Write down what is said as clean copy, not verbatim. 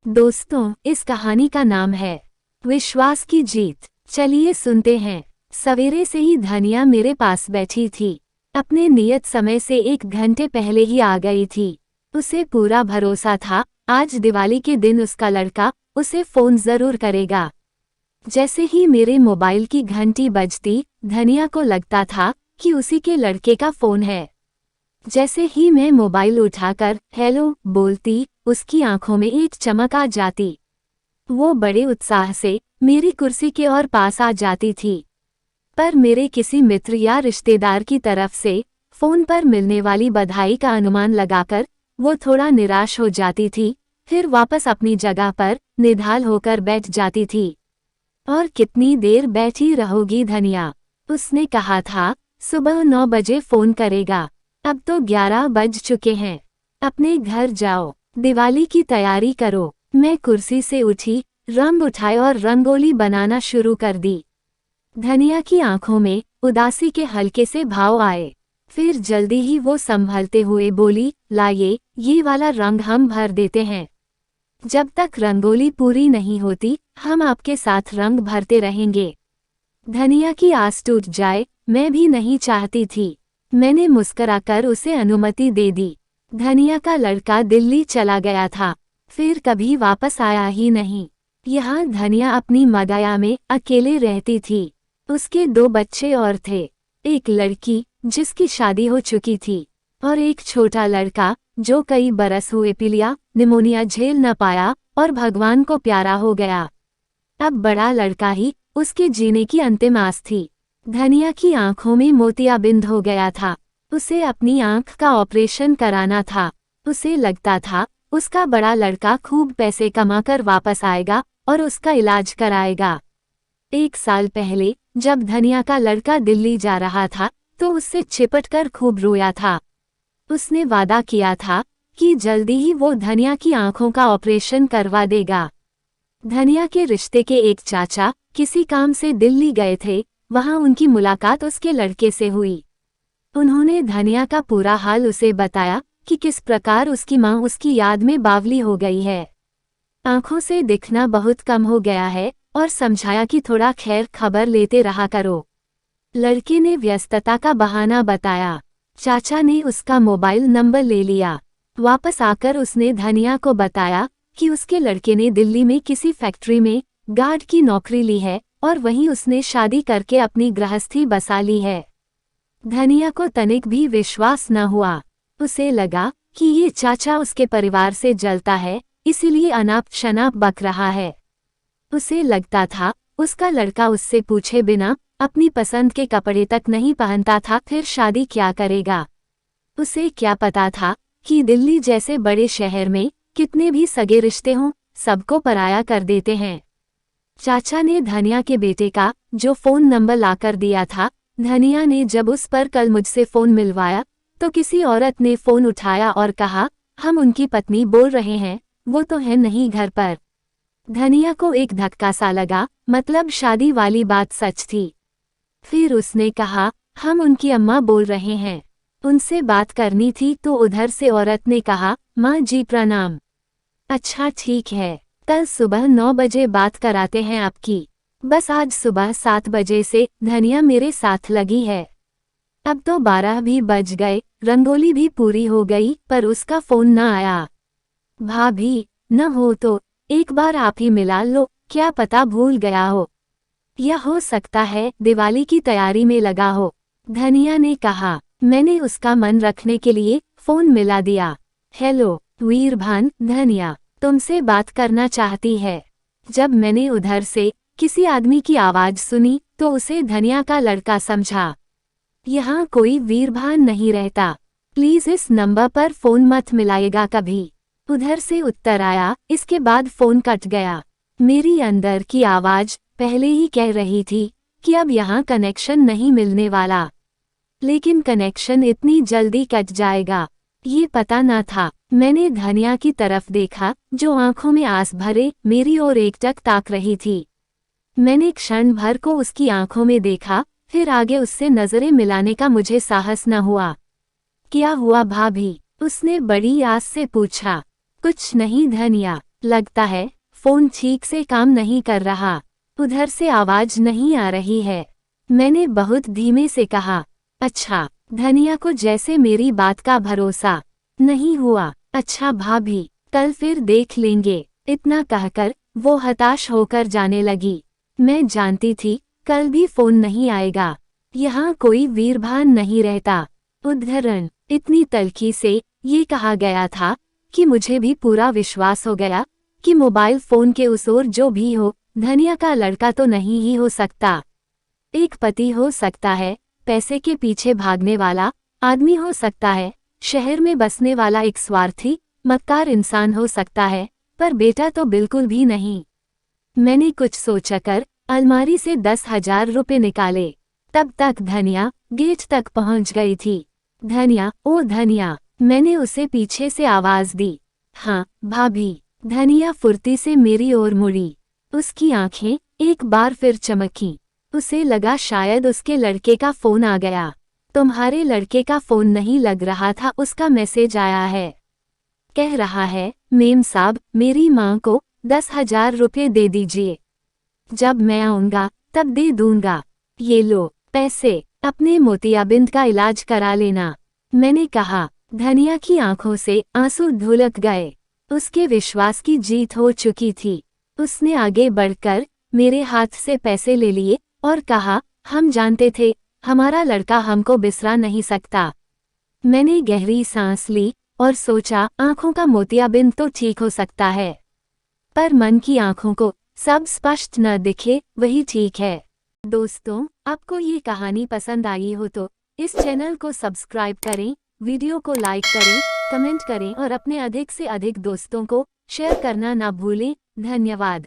दोस्तों, इस कहानी का नाम है विश्वास की जीत। चलिए सुनते हैं। सवेरे से ही धनिया मेरे पास बैठी थी। अपने नियत समय से 1 घंटे पहले ही आ गई थी। उसे पूरा भरोसा था आज दिवाली के दिन उसका लड़का उसे फोन जरूर करेगा। जैसे ही मेरे मोबाइल की घंटी बजती, धनिया को लगता था कि उसी के लड़के का फोन है। जैसे ही मैं मोबाइल उठाकर हेलो बोलती, उसकी आंखों में एक चमक आ जाती। वो बड़े उत्साह से मेरी कुर्सी के और पास आ जाती थी। पर मेरे किसी मित्र या रिश्तेदार की तरफ से फोन पर मिलने वाली बधाई का अनुमान लगाकर वो थोड़ा निराश हो जाती थी, फिर वापस अपनी जगह पर निढाल होकर बैठ जाती थी। और कितनी देर बैठी रहोगी धनिया? उसने कहा था सुबह 9 बजे फोन करेगा। अब तो 11 बज चुके हैं। अपने घर जाओ, दिवाली की तैयारी करो। मैं कुर्सी से उठी, रंग उठाए और रंगोली बनाना शुरू कर दी। धनिया की आंखों में उदासी के हल्के से भाव आए। फिर जल्दी ही वो संभलते हुए बोली, लाइए, ये वाला रंग हम भर देते हैं। जब तक रंगोली पूरी नहीं होती, हम आपके साथ रंग भरते रहेंगे। धनिया की आस टूट जाए, मैं भी नहीं चाहती थी। मैंने मुस्कुराकर उसे अनुमति दे दी। धनिया का लड़का दिल्ली चला गया था, फिर कभी वापस आया ही नहीं। यहाँ धनिया अपनी मदाया में अकेले रहती थी। उसके 2 बच्चे और थे, एक लड़की जिसकी शादी हो चुकी थी और एक छोटा लड़का जो कई बरस हुए पीलिया निमोनिया झेल न पाया और भगवान को प्यारा हो गया। अब बड़ा लड़का ही उसके जीने की अंतिम आस थी। धनिया की आंखों में मोतियाबिंद हो गया था। उसे अपनी आंख का ऑपरेशन कराना था। उसे लगता था उसका बड़ा लड़का खूब पैसे कमाकर वापस आएगा और उसका इलाज कराएगा। 1 साल पहले जब धनिया का लड़का दिल्ली जा रहा था तो उससे चिपटकर खूब रोया था। उसने वादा किया था कि जल्दी ही वो धनिया की आंखों का ऑपरेशन करवा देगा। धनिया के रिश्ते के एक चाचा किसी काम से दिल्ली गए थे। वहां उनकी मुलाकात उसके लड़के से हुई। उन्होंने धनिया का पूरा हाल उसे बताया कि किस प्रकार उसकी मां उसकी याद में बावली हो गई है, आंखों से दिखना बहुत कम हो गया है, और समझाया कि थोड़ा खैर खबर लेते रहा करो। लड़के ने व्यस्तता का बहाना बताया। चाचा ने उसका मोबाइल नंबर ले लिया। वापस आकर उसने धनिया को बताया कि उसके लड़के ने दिल्ली में किसी फैक्ट्री में गार्ड की नौकरी ली है और वहीं उसने शादी करके अपनी गृहस्थी बसा ली है। धनिया को तनिक भी विश्वास न हुआ। उसे लगा कि ये चाचा उसके परिवार से जलता है, इसीलिए अनाप शनाप बक रहा है। उसे लगता था उसका लड़का उससे पूछे बिना अपनी पसंद के कपड़े तक नहीं पहनता था, फिर शादी क्या करेगा। उसे क्या पता था कि दिल्ली जैसे बड़े शहर में कितने भी सगे रिश्ते हों, सबको पराया कर देते हैं। चाचा ने धनिया के बेटे का जो फोन नंबर लाकर दिया था, धनिया ने जब उस पर कल मुझसे फोन मिलवाया तो किसी औरत ने फोन उठाया और कहा, हम उनकी पत्नी बोल रहे हैं, वो तो है नहीं घर पर। धनिया को एक धक्का सा लगा, मतलब शादी वाली बात सच थी। फिर उसने कहा, हम उनकी अम्मा बोल रहे हैं, उनसे बात करनी थी। तो उधर से औरत ने कहा, माँ जी प्रणाम। अच्छा ठीक है, कल सुबह 9 बजे बात कराते हैं आपकी। बस आज सुबह 7 बजे से धनिया मेरे साथ लगी है। अब तो 12 भी बज गए, रंगोली भी पूरी हो गई, पर उसका फोन न आया। भाभी, न हो तो एक बार आप ही मिला लो, क्या पता भूल गया हो, या हो सकता है दिवाली की तैयारी में लगा हो। धनिया ने कहा। मैंने उसका मन रखने के लिए फोन मिला दिया। हेलो वीरभान, धनिया तुमसे बात करना चाहती है। जब मैंने उधर से किसी आदमी की आवाज सुनी तो उसे धनिया का लड़का समझा। यहाँ कोई वीरभान नहीं रहता, प्लीज इस नंबर पर फोन मत मिलाइएगा कभी। उधर से उत्तर आया। इसके बाद फोन कट गया। मेरी अंदर की आवाज पहले ही कह रही थी कि अब यहाँ कनेक्शन नहीं मिलने वाला, लेकिन कनेक्शन इतनी जल्दी कट जाएगा ये पता न था। मैंने धनिया की तरफ देखा जो आंखों में आस भरे मेरी ओर एकटक ताक रही थी। मैंने क्षण भर को उसकी आंखों में देखा, फिर आगे उससे नजरें मिलाने का मुझे साहस न हुआ। क्या हुआ भाभी? उसने बड़ी आस से पूछा। कुछ नहीं धनिया, लगता है फोन ठीक से काम नहीं कर रहा। उधर से आवाज नहीं आ रही है। मैंने बहुत धीमे से कहा। अच्छा। धनिया को जैसे मेरी बात का भरोसा नहीं हुआ। अच्छा भाभी, कल फिर देख लेंगे। इतना कहकर वो हताश होकर जाने लगी। मैं जानती थी कल भी फोन नहीं आएगा। यहाँ कोई वीरभान नहीं रहता। उद्धरण। इतनी तल्खी से ये कहा गया था कि मुझे भी पूरा विश्वास हो गया कि मोबाइल फोन के उस ओर जो भी हो, धनिया का लड़का तो नहीं ही हो सकता। एक पति हो सकता है, पैसे के पीछे भागने वाला आदमी हो सकता है, शहर में बसने वाला एक स्वार्थी मक्कार इंसान हो सकता है, पर बेटा तो बिल्कुल भी नहीं। मैंने कुछ सोचकर अलमारी से 10,000 रुपए निकाले। तब तक धनिया गेट तक पहुंच गई थी। धनिया, ओ धनिया, मैंने उसे पीछे से आवाज दी। हाँ भाभी। धनिया फुर्ती से मेरी ओर मुड़ी। उसकी आंखें एक बार फिर चमकी। उसे लगा शायद उसके लड़के का फोन आ गया। तुम्हारे लड़के का फोन नहीं लग रहा था, उसका मैसेज आया है। कह रहा है, मेम साहब मेरी माँ को 10,000 रुपये दे दीजिए। जब मैं आऊँगा तब दे दूंगा। ये लो पैसे, अपने मोतियाबिंद का इलाज करा लेना। मैंने कहा। धनिया की आंखों से आंसू ढुलक गए। उसके विश्वास की जीत हो चुकी थी। उसने आगे बढ़कर मेरे हाथ से पैसे ले लिए और कहा, हम जानते थे हमारा लड़का हमको बिसरा नहीं सकता। मैंने गहरी सांस ली और सोचा, आंखों का मोतियाबिंद तो ठीक हो सकता है, पर मन की आंखों को सब स्पष्ट न दिखे वही ठीक है। दोस्तों, आपको ये कहानी पसंद आई हो तो इस चैनल को सब्सक्राइब करें, वीडियो को लाइक करें, कमेंट करें और अपने अधिक से अधिक दोस्तों को शेयर करना ना भूलें। धन्यवाद।